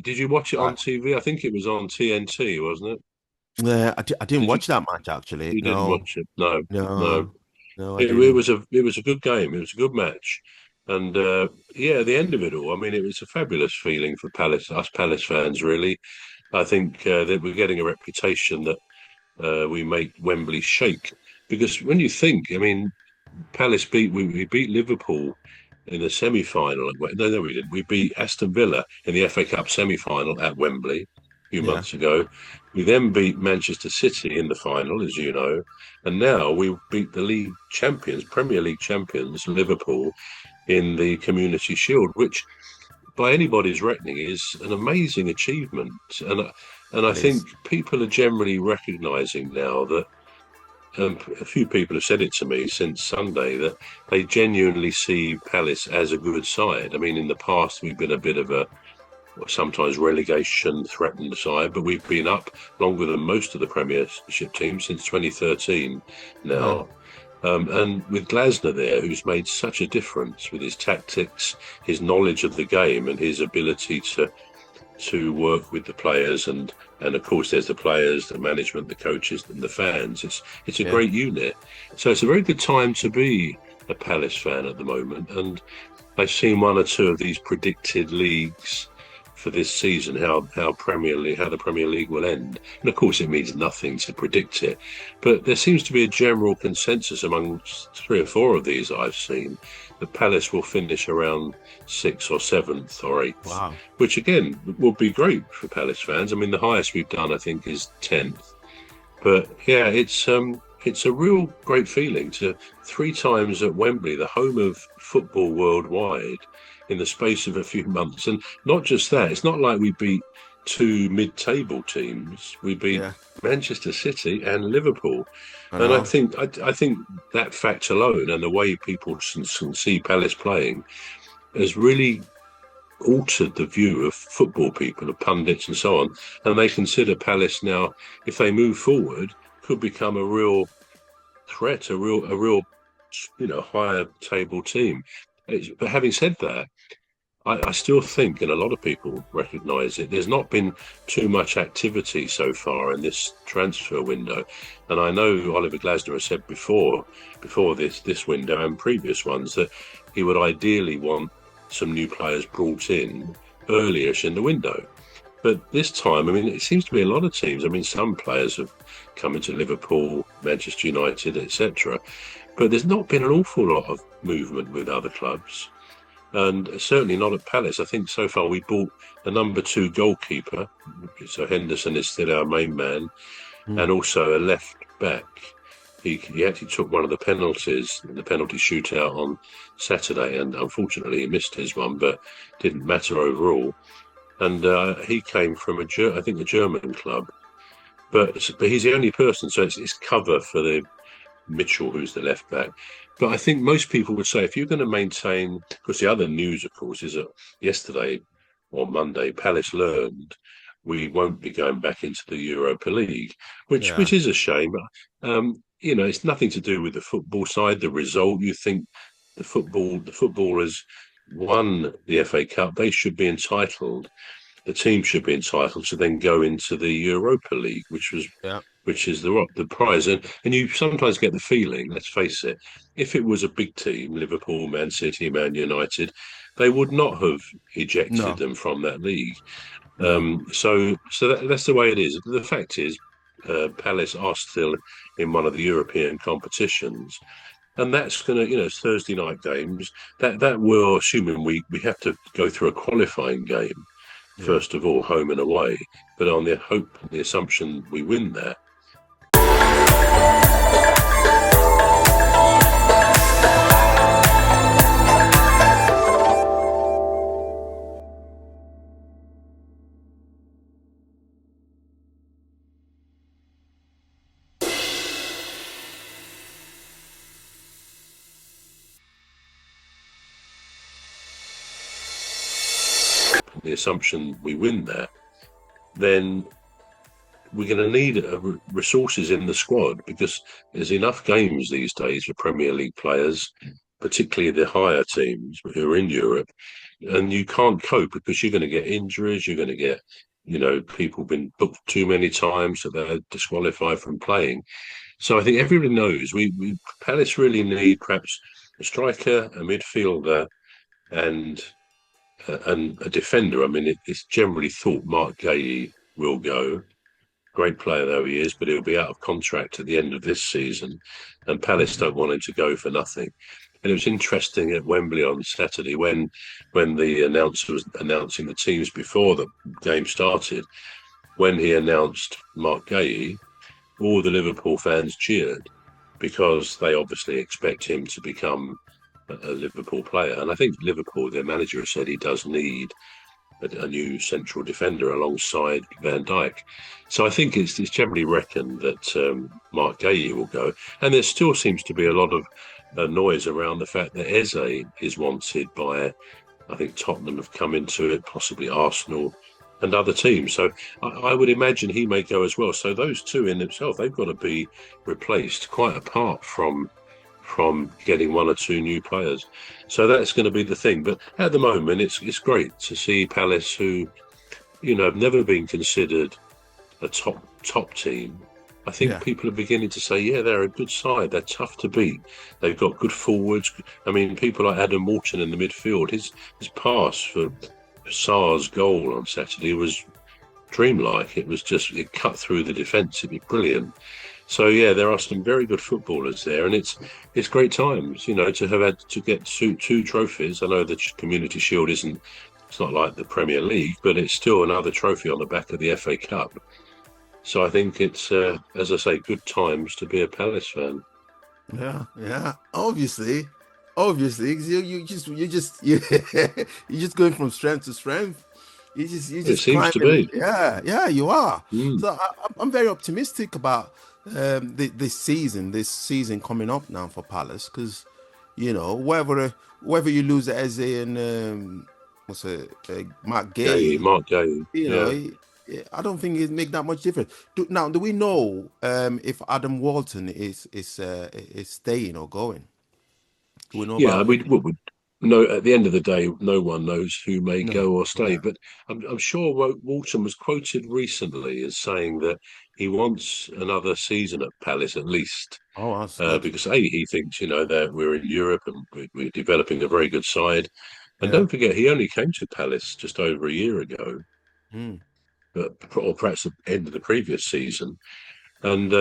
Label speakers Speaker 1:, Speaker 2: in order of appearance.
Speaker 1: Did you watch it on
Speaker 2: Right.
Speaker 1: TV? I think it was on TNT, wasn't it?
Speaker 2: I didn't
Speaker 1: Did you?
Speaker 2: watch that match actually.
Speaker 1: You didn't
Speaker 2: No,
Speaker 1: watch it? No, no.
Speaker 2: no, no, I
Speaker 1: It
Speaker 2: didn't.
Speaker 1: was a good game. It was a good match, and yeah, the end of it all. I mean, it was a fabulous feeling for Palace, us Palace fans. Really, I think that we're getting a reputation that we make Wembley shake. Because when you think, I mean, Palace we beat Liverpool in the semi-final. No, we didn't. We beat Aston Villa in the FA Cup semi-final at Wembley a few
Speaker 2: Yeah.
Speaker 1: months ago. We then beat Manchester City in the final, as you know, and now we beat the league champions, Premier League champions, Liverpool, in the Community Shield, which by anybody's reckoning is an amazing achievement. And I
Speaker 2: It
Speaker 1: think
Speaker 2: is.
Speaker 1: people are generally recognising now that a few people have said it to me since Sunday that they genuinely see Palace as a good side. I mean, in the past, we've been a bit of a sometimes relegation threatened side, but we've been up longer than most of the Premiership teams since 2013
Speaker 2: Yeah.
Speaker 1: now. And with Glasner there, who's made such a difference with his tactics, his knowledge of the game, and his ability to work with the players and of course there's the players, the management, the coaches, and the fans. It's a
Speaker 2: Yeah.
Speaker 1: great unit. So it's a very good time to be a Palace fan at the moment. And I've seen one or two of these predicted leagues for this season, how the Premier League will end. And of course it means nothing to predict it. But there seems to be a general consensus among three or four of these I've seen that Palace will finish around sixth or seventh or eighth,
Speaker 2: Wow.
Speaker 1: which again would be great for Palace fans. I mean, the highest we've done, I think, is 10th. But yeah, it's a real great feeling to three times at Wembley, the home of football worldwide, in the space of a few months. And not just that, it's not like we beat two mid-table teams. We beat
Speaker 2: Yeah.
Speaker 1: Manchester City and Liverpool.
Speaker 2: I
Speaker 1: And
Speaker 2: know.
Speaker 1: I think that fact alone and the way people see Palace playing has really altered the view of football people, of pundits and so on. And they consider Palace now, if they move forward, could become a real threat, a real, higher table team. But having said that, I still think, and a lot of people recognise it, there's not been too much activity so far in this transfer window. And I know Oliver Glasner has said before this window and previous ones, that he would ideally want some new players brought in early-ish in the window. But this time, I mean, it seems to be a lot of teams. I mean, some players have come into Liverpool, Manchester United, etc. But there's not been an awful lot of movement with other clubs. And certainly not at Palace. I think so far we bought the number two goalkeeper, so Henderson is still our main man,
Speaker 2: Hmm.
Speaker 1: and also a left back. He actually took one of the penalties in the penalty shootout on Saturday, and unfortunately he missed his one, but didn't matter overall. And he came from I think a German club, but he's the only person, so it's cover for the Mitchell, who's the left back. But I think most people would say if you're going to maintain, because the other news, of course, is that yesterday or Monday, Palace learned we won't be going back into the Europa League, which
Speaker 2: Yeah.
Speaker 1: is a shame. It's nothing to do with the football side, the result. You think the footballers won the FA Cup, they should be entitled. The team should be entitled to then go into the Europa League,
Speaker 2: Yeah.
Speaker 1: which is the prize. And you sometimes get the feeling, let's face it, if it was a big team, Liverpool, Man City, Man United, they would not have ejected
Speaker 2: No.
Speaker 1: them from that league.
Speaker 2: No.
Speaker 1: That's the way it is. The fact is, Palace are still in one of the European competitions, and that's going to, Thursday night games. That will, assuming we have to go through a qualifying game
Speaker 2: Yeah.
Speaker 1: first of all, home and away. But on the assumption we win that, the assumption we win that, then we're going to need resources in the squad because there's enough games these days for Premier League players, particularly the higher teams who are in Europe, and you can't cope because you're going to get injuries, you're going to get, people been booked too many times, so they're disqualified from playing. So I think everybody knows we Palace really need perhaps a striker, a midfielder, and a defender. I mean, it's generally thought Mark Gay will go. Great player though he is, but he'll be out of contract at the end of this season, and Palace don't want him to go for nothing. And it was interesting at Wembley on Saturday when the announcer was announcing the teams before the game started. When he announced Mark Gay, all the Liverpool fans cheered because they obviously expect him to become a Liverpool player. And I think Liverpool, their manager, said he does need a new central defender alongside Van Dijk. So I think it's generally reckoned that Mark Gay will go. And there still seems to be a lot of noise around the fact that Eze is wanted by, I think Tottenham have come into it, possibly Arsenal and other teams. So I would imagine he may go as well. So those two in themselves, they've got to be replaced quite apart from getting one or two new players. So that's going to be the thing. But at the moment, it's great to see Palace, who, have never been considered a top team. I think people are beginning to say, yeah, they're a good side. They're tough to beat. They've got good forwards. I mean, people like Adam Morton in the midfield, his pass for Sarr's goal on Saturday was dreamlike. It cut through the defence. It'd be brilliant. So yeah, there are some very good footballers there, and it's great times, to have had to get two trophies. I know the Community Shield it's not like the Premier League, but it's still another trophy on the back of the FA Cup. So I think it's, as I say, good times to be a Palace fan.
Speaker 2: Yeah, obviously, you're just going from strength to strength. You just
Speaker 1: it seems
Speaker 2: climbing.
Speaker 1: to be.
Speaker 2: Yeah, you are. So I'm very optimistic about this season coming up now for Palace, because whether you lose Eze and Mark Gay, I don't think it make that much difference. Do we know if Adam Walton is staying or going? Do we know about him?
Speaker 1: No, at the end of the day, no one knows who may go or stay. But I'm sure Walton was quoted recently as saying that he wants another season at Palace at least.
Speaker 2: Oh, that's
Speaker 1: because he thinks that we're in Europe and we're developing a very good side. And don't forget, he only came to Palace just over a year ago, or perhaps at the end of the previous season. And